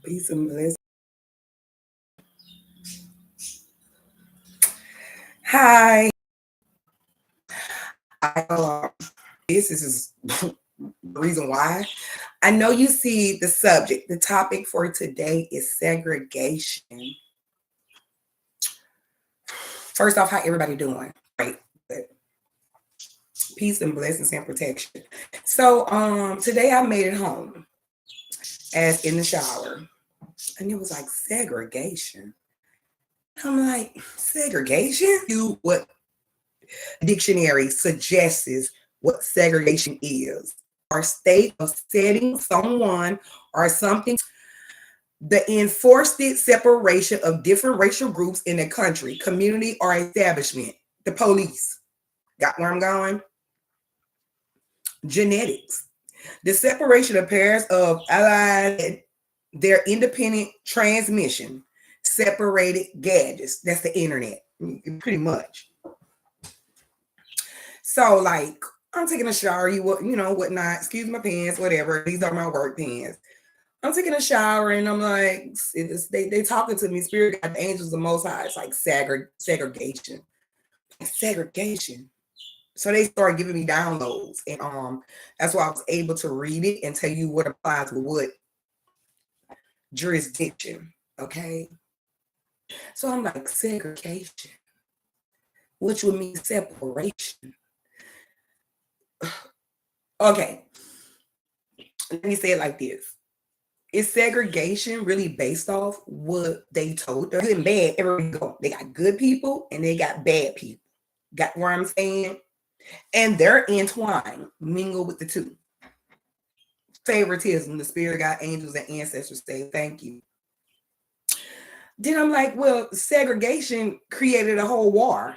Peace and blessings. Hi. I this is the reason why. I know you see the subject. The topic for today is segregation. First off, how everybody doing? Great. Good. Peace and blessings and protection. So today I made it home as in the shower. And it was like segregation. I'm like, segregation? You what dictionary suggests what segregation is, or state of setting someone or something, the enforced separation of different racial groups in a country, community, or establishment. The police. Got where I'm going? Genetics. The separation of pairs of allied, their independent transmission, separated gadgets. That's the internet, pretty much. So, like, I'm taking a shower, whatnot. Excuse my pants, whatever. These are my work pants. I'm taking a shower, and I'm like, they talking to me. Spirit God, the angels, the Most High. It's like segregation, segregation. So they started giving me downloads, and that's why I was able to read it and tell you what applies with what jurisdiction. Okay, so I'm like segregation, which would mean separation. Okay, let me say it like this. Is segregation really based off what they told? They're good and bad. Everybody go. They got good people and they got bad people. Got what I'm saying? And they're entwined, mingle with the two. Favoritism, the spirit God, angels, and ancestors say thank you. Then I'm like, well, segregation created a whole war.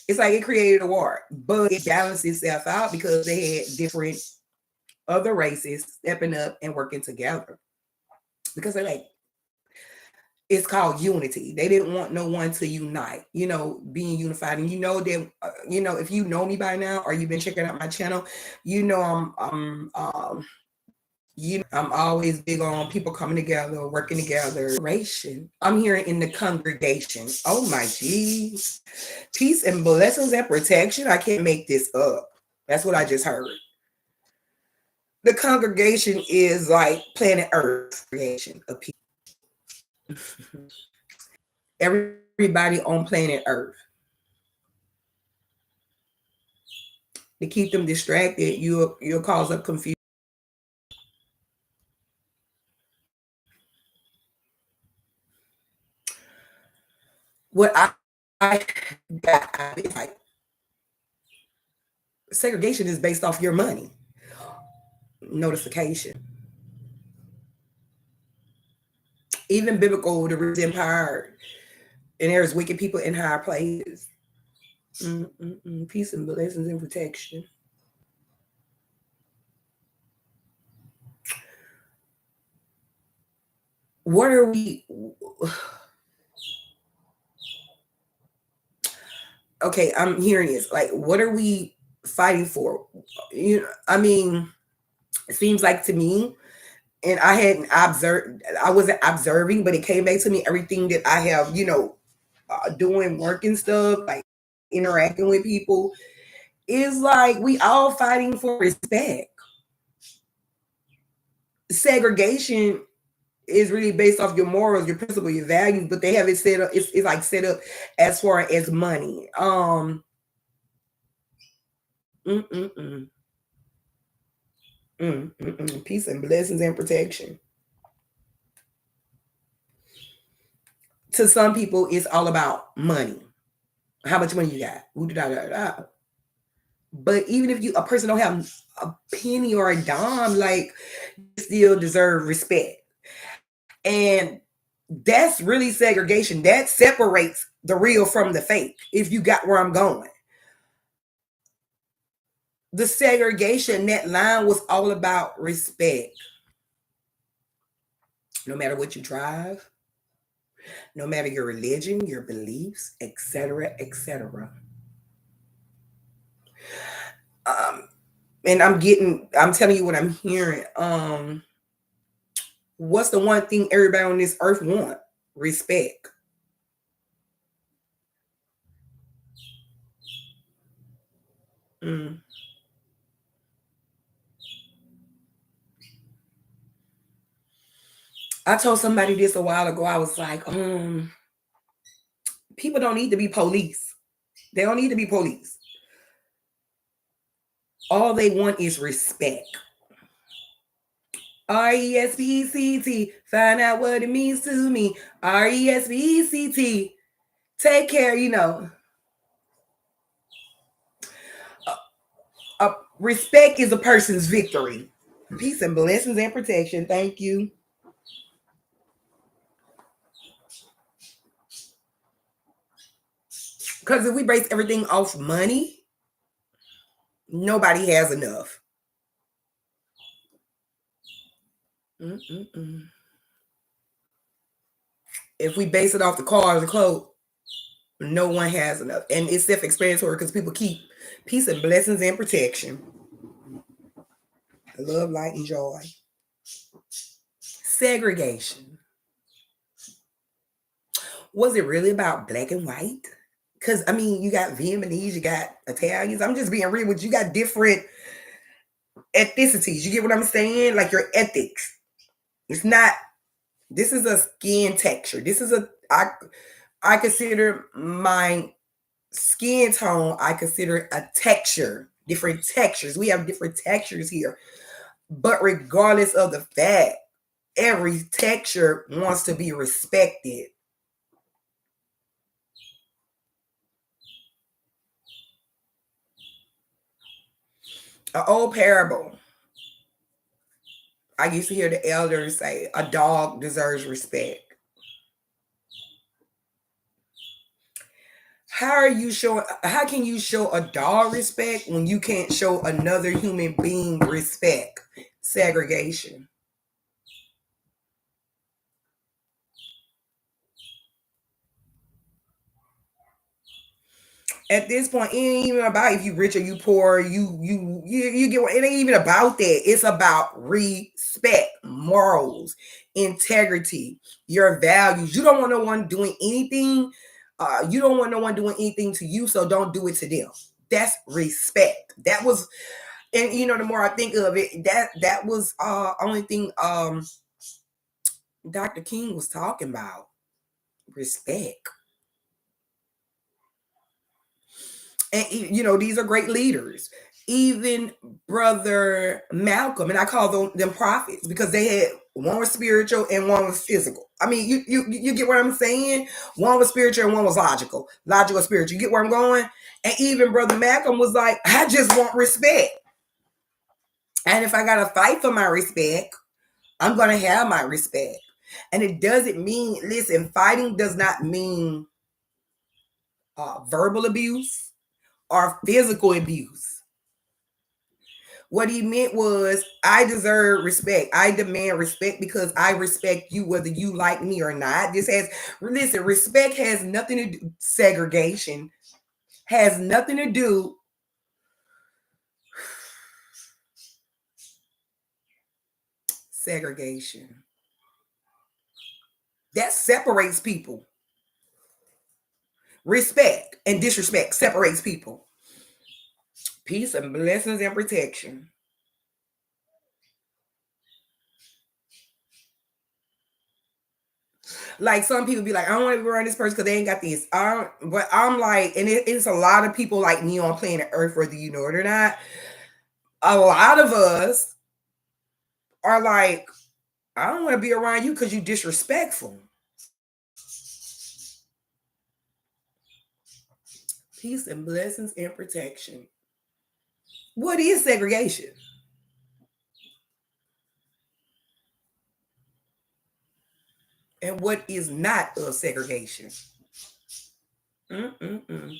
It's like it created a war, but it balanced itself out because they had different other races stepping up and working together. Because they're like, it's called unity. They didn't want no one to unite, being unified. And that, if you know me by now or you've been checking out my channel, I'm always big on people coming together, working together. I'm here in the congregation. Oh my geez. Peace and blessings and protection. I can't make this up. That's what I just heard. The congregation is like planet Earth creation of people. Everybody on planet Earth. To keep them distracted, you'll cause up confusion. What I got is like segregation is based off your money. Notification. Even biblical, the rich empire, and there's wicked people in higher places. Peace and blessings and protection. What are we? Okay, I'm hearing this. Like, what are we fighting for? It seems like to me, and I hadn't observed, I wasn't observing, but it came back to me everything that I have, doing work and stuff, like interacting with people, is like we all fighting for respect. Segregation is really based off your morals, your principles, your values, but they have it set up. It's like set up as far as money. Peace and blessings and protection. To some people, it's all about money. How much money you got? But even if a person don't have a penny or a dime, like, you still deserve respect. And that's really segregation. That separates the real from the fake, if you got where I'm going. The segregation, that line was all about respect. No matter what you drive, no matter your religion, your beliefs, etc., etc. And I'm telling you what I'm hearing. What's the one thing everybody on this earth want? Respect. Mm. I told somebody this a while ago. I was like, people don't need to be police. They don't need to be police. All they want is respect. RESPECT. Find out what it means to me. RESPECT. Take care, respect is a person's victory. Peace and blessings and protection. Thank you. Because if we base everything off money, nobody has enough. Mm-mm-mm. If we base it off the cars, the clothes, no one has enough. And it's self-explanatory because people keep peace and blessings and protection. Love, light, and joy. Segregation. Was it really about black and white? Because, I mean, you got Vietnamese, you got Italians. I'm just being real with you. You got different ethnicities. You get what I'm saying? Like your ethics. It's not, this is a skin texture. I consider my skin tone, I consider a texture, different textures. We have different textures here. But regardless of the fact, every texture wants to be respected. An old parable. I used to hear the elders say, a dog deserves respect. How can you show a dog respect when you can't show another human being respect? Segregation. At this point, it ain't even about if you rich or you poor. You get what, it ain't even about that. It's about respect, morals, integrity, your values. You don't want no one doing anything. You don't want no one doing anything to you, so don't do it to them. That's respect. That was, and the more I think of it, that was only thing Dr. King was talking about. Respect. And these are great leaders. Even brother Malcolm, and I call them prophets because they had, one was spiritual and one was physical. I mean, you get what I'm saying. One was spiritual and one was logical spiritual. You get where I'm going. And even brother Malcolm was like, I just want respect, and if I gotta fight for my respect, I'm gonna have my respect. And it doesn't mean, listen, fighting does not mean verbal abuse or physical abuse. What he meant was, I deserve respect. I demand respect because I respect you, whether you like me or not. Listen, respect has nothing to do, segregation has nothing to do, segregation. That separates people. Respect and disrespect separates people. Peace and blessings and protection. Like some people be like, I don't want to be around this person because they ain't got this. But I'm like, and it's a lot of people like me on planet Earth, whether you know it or not. A lot of us are like, I don't want to be around you because you disrespectful. Peace and blessings and protection. What is segregation? And what is not of segregation? Mm-mm-mm.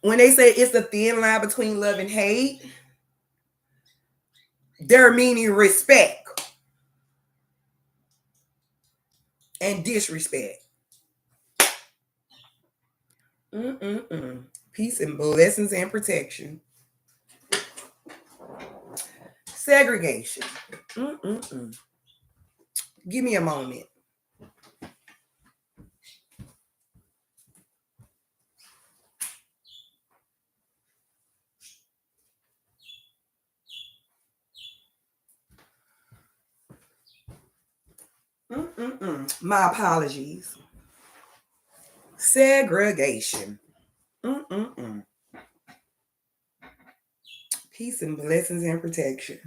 When they say it's the thin line between love and hate, they're meaning respect and disrespect. Peace and blessings and protection. Segregation. Mm-mm-mm. Give me a moment. My apologies. Segregation. Mm-mm-mm. Peace and blessings and protection.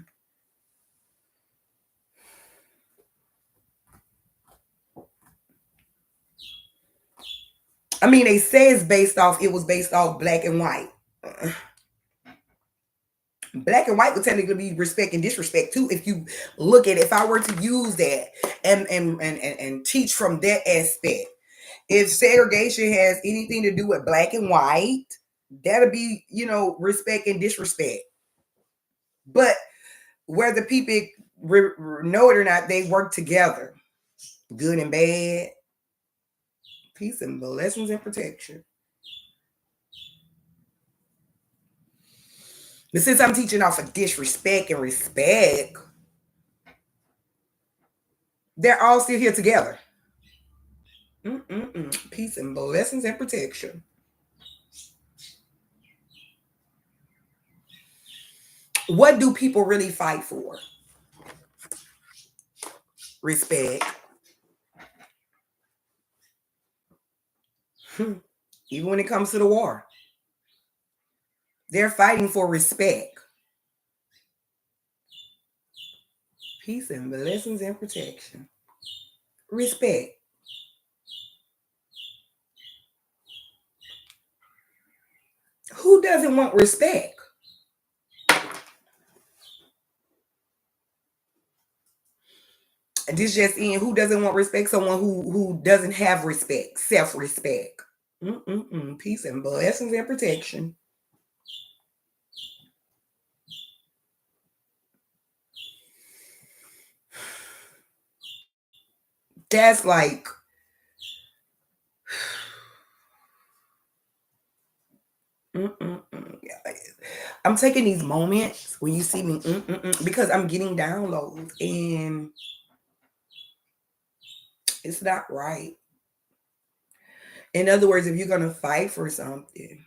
I mean, they say it was based off black and white. Black and white would technically be respect and disrespect too. If you look at it, if I were to use that and teach from that aspect, if segregation has anything to do with black and white, that'll be, respect and disrespect. But whether people know it or not, they work together, good and bad, peace and blessings and protection. But since I'm teaching off of disrespect and respect, they're all still here together. Peace and blessings and protection. What do people really fight for? Respect. Even when it comes to the war, they're fighting for respect, peace and blessings and protection. Respect. Who doesn't want respect? This just in, who doesn't want respect? Someone who doesn't have respect, self-respect. Peace and blessings and protection. That's like, I'm taking these moments when you see me, because I'm getting downloads and it's not right. In other words, if you're going to fight for something,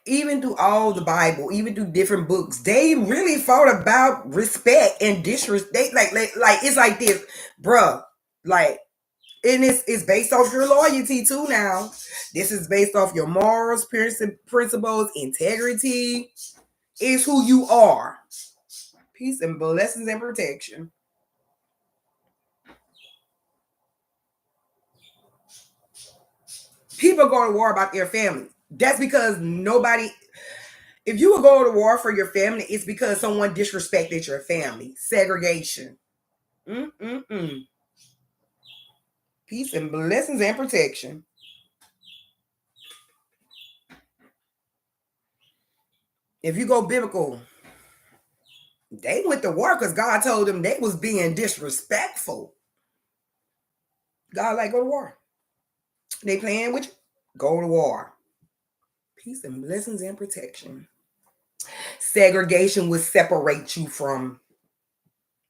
even through all the Bible, even through different books, they really fought about respect and disrespect. Like it's like this, bruh. Like, and it's based off your loyalty too. Now, this is based off your morals, principles, integrity. Is who you are. Peace and blessings and protection. People go to war about their family. That's because nobody. If you would go to war for your family, it's because someone disrespected your family. Segregation. Mm-mm-mm. Peace and blessings and protection. If you go biblical, they went to war because God told them they was being disrespectful. God like, go to war. They playing with you, go to war. Peace and blessings and protection. Segregation would separate you from,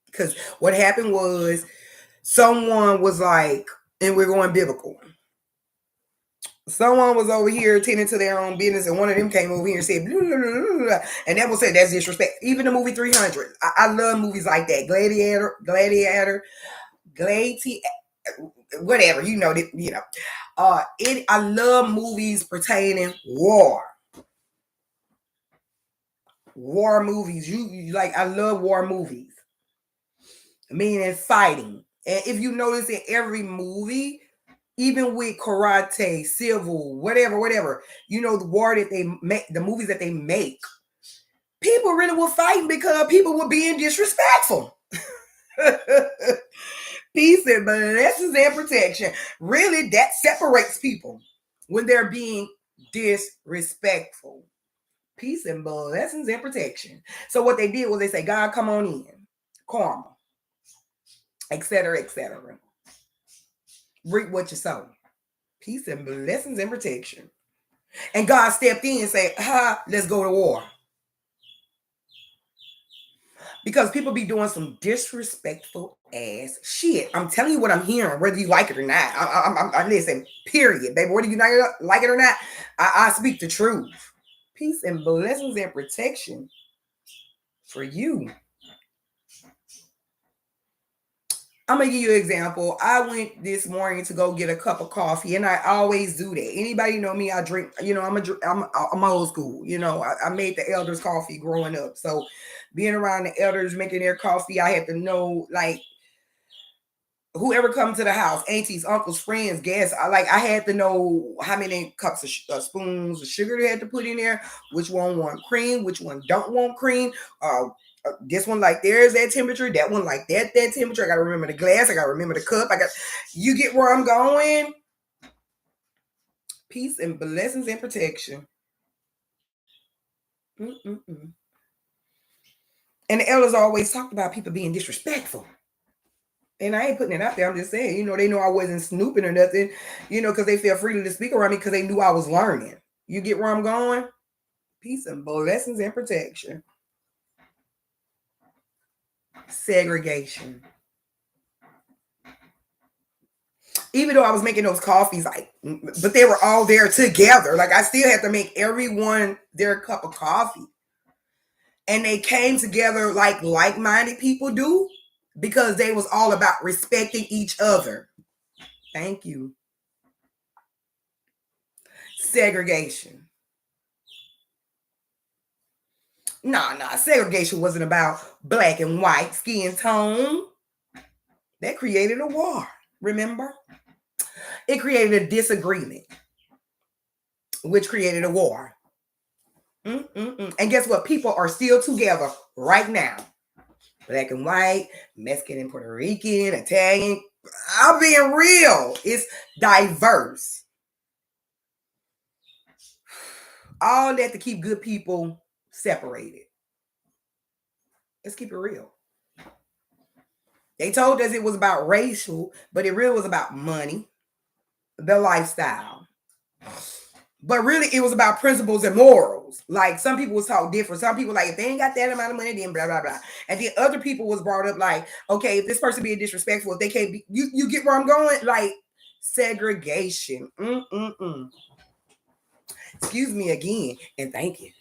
because what happened was someone was like, and we're going biblical. Someone was over here tending to their own business, and one of them came over here and said, blah, blah, blah, blah, and that was said that's disrespect. Even the movie 300, I love movies like that. Gladiator, whatever, I love movies pertaining war movies. You like, I love war movies, meaning fighting. And if you notice in every movie, even with karate, civil, whatever, the war that they make, the movies that they make, people really were fighting because people were being disrespectful. Peace and blessings and protection. Really, that separates people when they're being disrespectful. Peace and blessings and protection. So what they did was they say, God, come on in. Karma, etc., etc. Reap what you sow. Peace and blessings and protection. And God stepped in and said, let's go to war. because people be doing some disrespectful ass shit. I'm telling you what I'm hearing, whether you like it or not. I listen, period, baby. Whether you like it or not, I speak the truth. Peace and blessings and protection for you. I'm gonna give you an example. I went this morning to go get a cup of coffee, and I always do that. Anybody know me? I drink. I'm old school. I made the elders coffee growing up, so being around the elders making their coffee, I had to know like whoever come to the house, aunties, uncles, friends, guests. I had to know how many cups of spoons of sugar they had to put in there, which one want cream, which one don't want cream. This one like there's that temperature, that one like that temperature. I gotta remember the glass, I gotta remember the cup. You get where I'm going. Peace and blessings and protection. Mm-mm-mm. And the elders always talked about people being disrespectful. And I ain't putting it out there. I'm just saying, they know I wasn't snooping or nothing, because they felt free to speak around me because they knew I was learning. You get where I'm going? Peace and blessings and protection. Segregation. Even though I was making those coffees, but they were all there together. Like I still had to make everyone their cup of coffee. And they came together like-minded people do, because they was all about respecting each other. Thank you. Segregation. Nah. Segregation wasn't about black and white skin tone. That created a war, remember? It created a disagreement, which created a war. And guess what? People are still together right now. Black and white, Mexican and Puerto Rican, Italian. I'm being real. It's diverse. All that to keep good people separated. Let's keep it real. They told us it was about racial, but it really was about money, the lifestyle. But really, it was about principles and morals. Like some people was taught different. Some people like if they ain't got that amount of money, then blah blah blah. And then other people was brought up like, okay, if this person being disrespectful, if they can't be, you get where I'm going? Like segregation. Excuse me again, and thank you.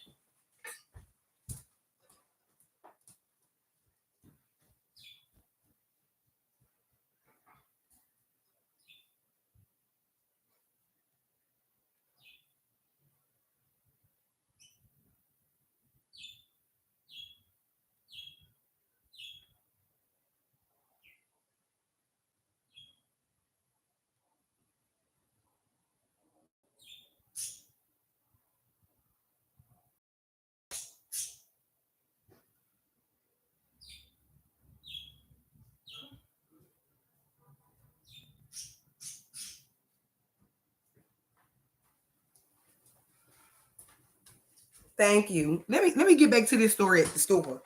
Thank you. Let me get back to this story at the store.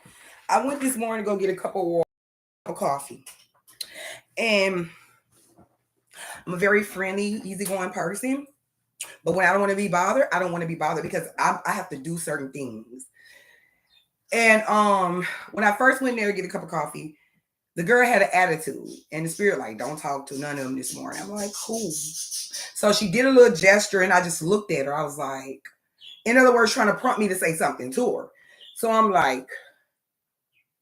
I went this morning to go get a cup of water, of coffee, and I'm a very friendly, easygoing person. But when I don't want to be bothered, I don't want to be bothered because I have to do certain things. And when I first went there to get a cup of coffee, the girl had an attitude, and the spirit like, don't talk to none of them this morning. I'm like, cool. So she did a little gesture, and I just looked at her. I was like, in other words, trying to prompt me to say something to her. So I'm like,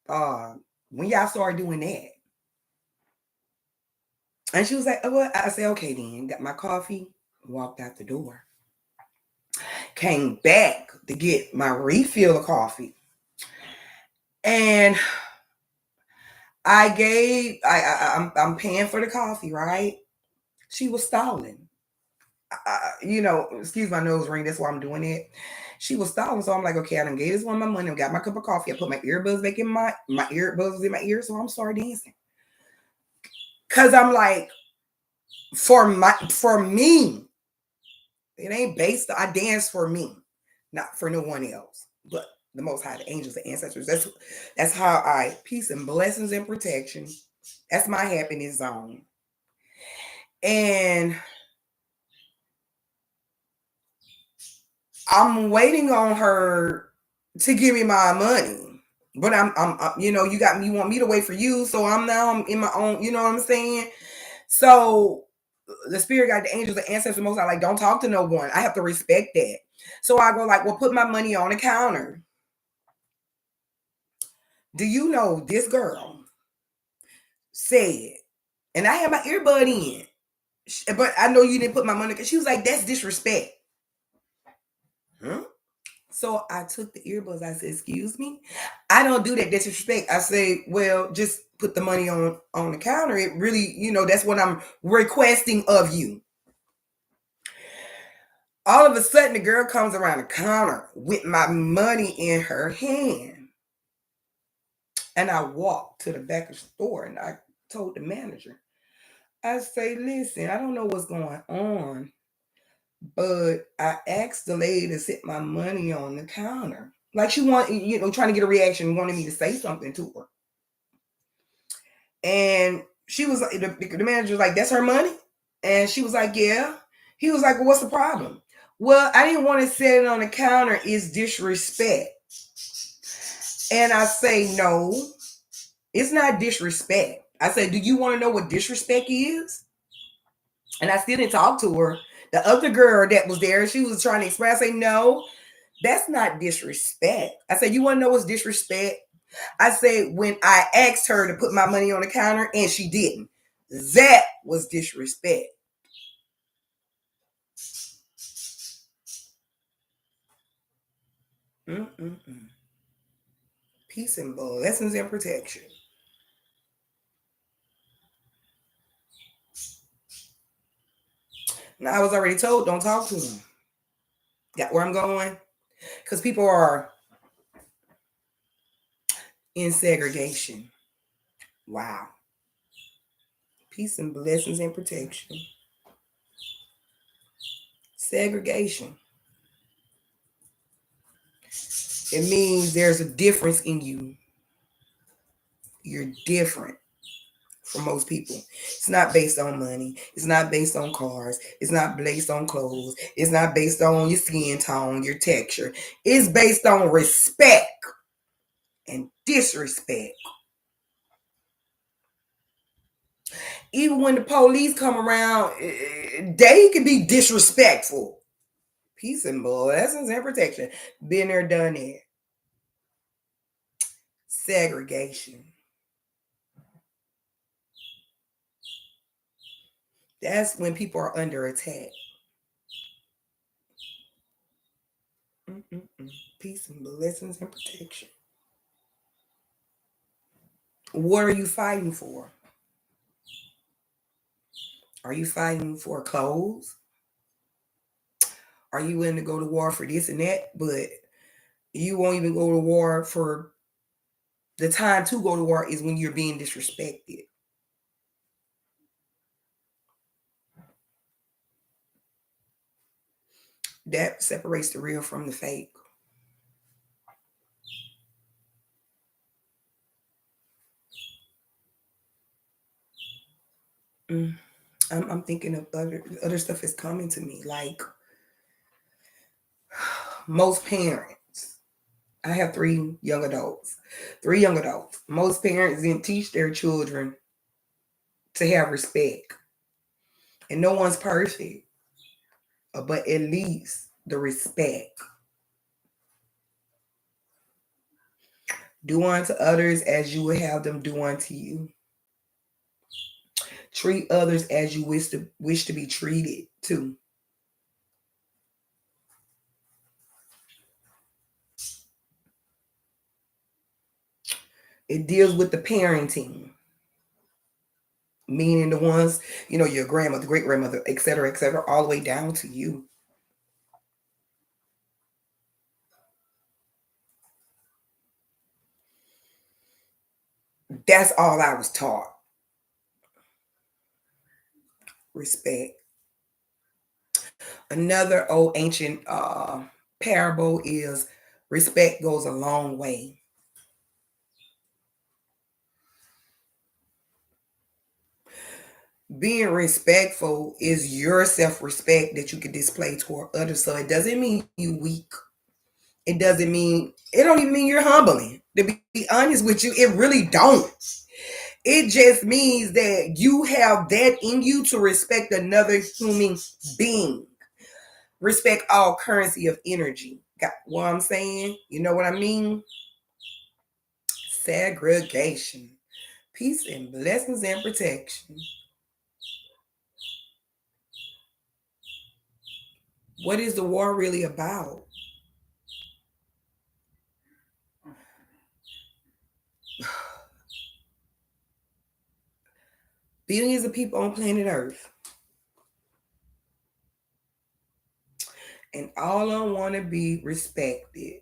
when y'all start doing that? And she was like, oh, well, I said, okay, then. Got my coffee, walked out the door. Came back to get my refill of coffee. And I'm paying for the coffee, right? She was stalling. Excuse my nose ring. That's why I'm doing it. She was stalling, so I'm like, okay, I done gave this one my money. I got my cup of coffee. I put my earbuds back in my earbuds was in my ear, so I'm started dancing. Cause I'm like, for me, it ain't based. I dance for me, not for no one else. But the Most High, the angels, the ancestors. That's how I peace and blessings and protection. That's my happiness zone. And I'm waiting on her to give me my money. But you got me, you want me to wait for you. So I'm in my own, you know what I'm saying? So the spirit got the angels, the ancestors, most I like, don't talk to no one. I have to respect that. So I go like, well, put my money on the counter. Do you know this girl said, and I had my earbud in, but I know you didn't put my money, because she was like, that's disrespect. Huh? So I took the earbuds. I said, excuse me? I don't do that disrespect. I say, well, just put the money on the counter. It really, that's what I'm requesting of you. All of a sudden, the girl comes around the counter with my money in her hand. And I walked to the back of the store and I told the manager, I say, listen, I don't know what's going on, but I asked the lady to set my money on the counter. Like she trying to get a reaction, wanted me to say something to her. And she was like, the manager was like, that's her money? And she was like, yeah. He was like, well, what's the problem? Well, I didn't want to set it on the counter. It's disrespect. And I say, no, it's not disrespect. I say, do you want to know what disrespect is? And I still didn't talk to her. The other girl that was there, she was trying to express, I say, no, that's not disrespect. I said, you want to know what's disrespect? I said, when I asked her to put my money on the counter and she didn't. That was disrespect. Mm-mm-mm. Peace and blood, lessons in protection. Now, I was already told, don't talk to him. Got where I'm going? Because people are in segregation. Wow. Peace and blessings and protection. Segregation. It means there's a difference in you. You're different from most people. It's not based on money. It's not based on cars. It's not based on clothes. It's not based on your skin tone, your texture. It's based on respect and disrespect. Even when the police come around, they can be disrespectful. Peace and blessings and protection. Been there, done it. Segregation. That's when people are under attack. Mm-mm-mm. Peace and blessings and protection. What are you fighting for? Are you fighting for clothes? Are you willing to go to war for this and that? But you won't even go to war for the time to go to war is when you're being disrespected. That separates the real from the fake. I'm thinking of other stuff is coming to me. Like most parents, I have three young adults. Most parents didn't teach their children to have respect. And no one's perfect, but at least the respect. Do unto others as you would have them do unto you. Treat others as you wish to be treated too. It deals with the parenting, meaning the ones, your grandmother, great grandmother, et cetera, all the way down to you. That's all I was taught. Respect. Another old ancient parable is respect goes a long way. Being respectful is your self-respect that you can display toward others. So it doesn't mean you weak. It don't even mean you're humbling. To be honest with you, it really don't. It just means that you have that in you to respect another human being. Respect all currency of energy. Got what I'm saying? You know what I mean? Segregation. Peace and blessings and protection. What is the war really about? Billions of people on planet Earth. And all of them want to be respected.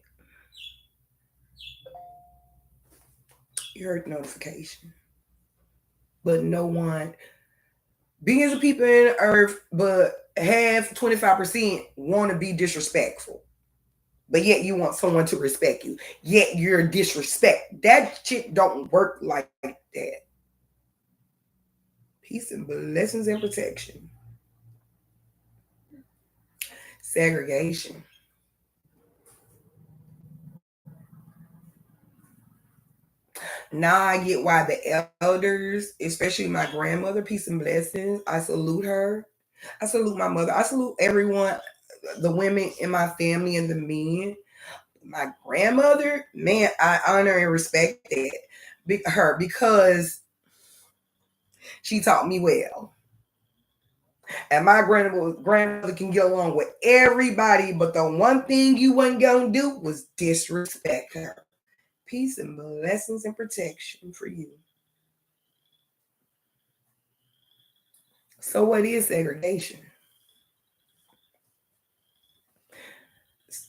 You heard the notification. But no one, billions of people in Earth, but half, 25% want to be disrespectful. But yet you want someone to respect you. Yet you're disrespect. That shit don't work like that. Peace and blessings and protection. Segregation. Now I get why the elders, especially my grandmother, peace and blessings, I salute her. I salute my mother. I salute everyone, the women in my family and the men. My grandmother, man, I honor and respect her because she taught me well. And my grandmother can get along with everybody, but the one thing you wasn't gonna do was disrespect her. Peace and blessings and protection for you. So what is segregation?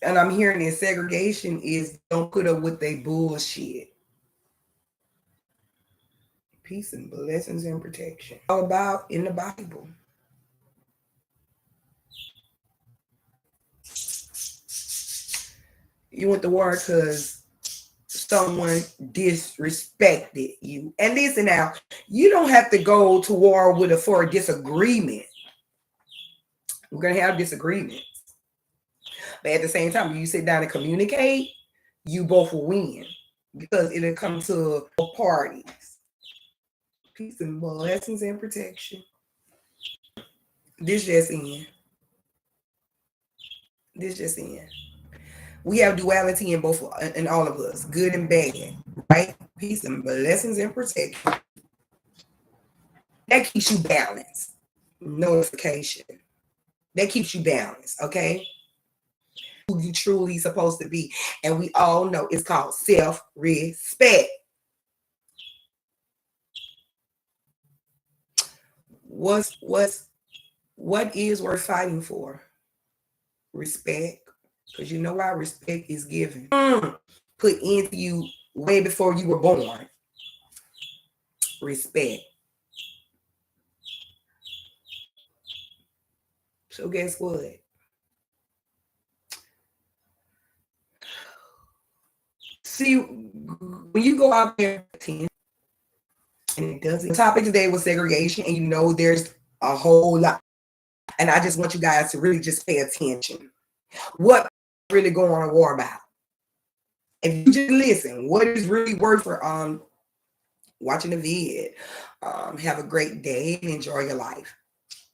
And I'm hearing that segregation is don't put up with they bullshit. Peace and blessings and protection. All about in the Bible. You went to war because someone disrespected you. And listen now, you don't have to go to war with for a disagreement. We're gonna have disagreements. But at the same time, when you sit down and communicate, you both will win. Because it'll come to both parties. Peace and blessings and protection. This just in. This just in. We have duality in both, in all of us, good and bad, right? Peace and blessings and protection. That keeps you balanced. Notification. That keeps you balanced, okay? Who you truly supposed to be. And we all know it's called self-respect. What is worth fighting for? Respect. Because you know why respect is given. Put into you way before you were born. Respect. So guess what? See, when you go out there and it doesn't. The topic today was segregation, and you know there's a whole lot. And I just want you guys to really just pay attention. What really going on a war about? If you just listen, what is really worth for watching the vid? Have a great day and enjoy your life.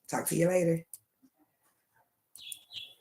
Talk to you later.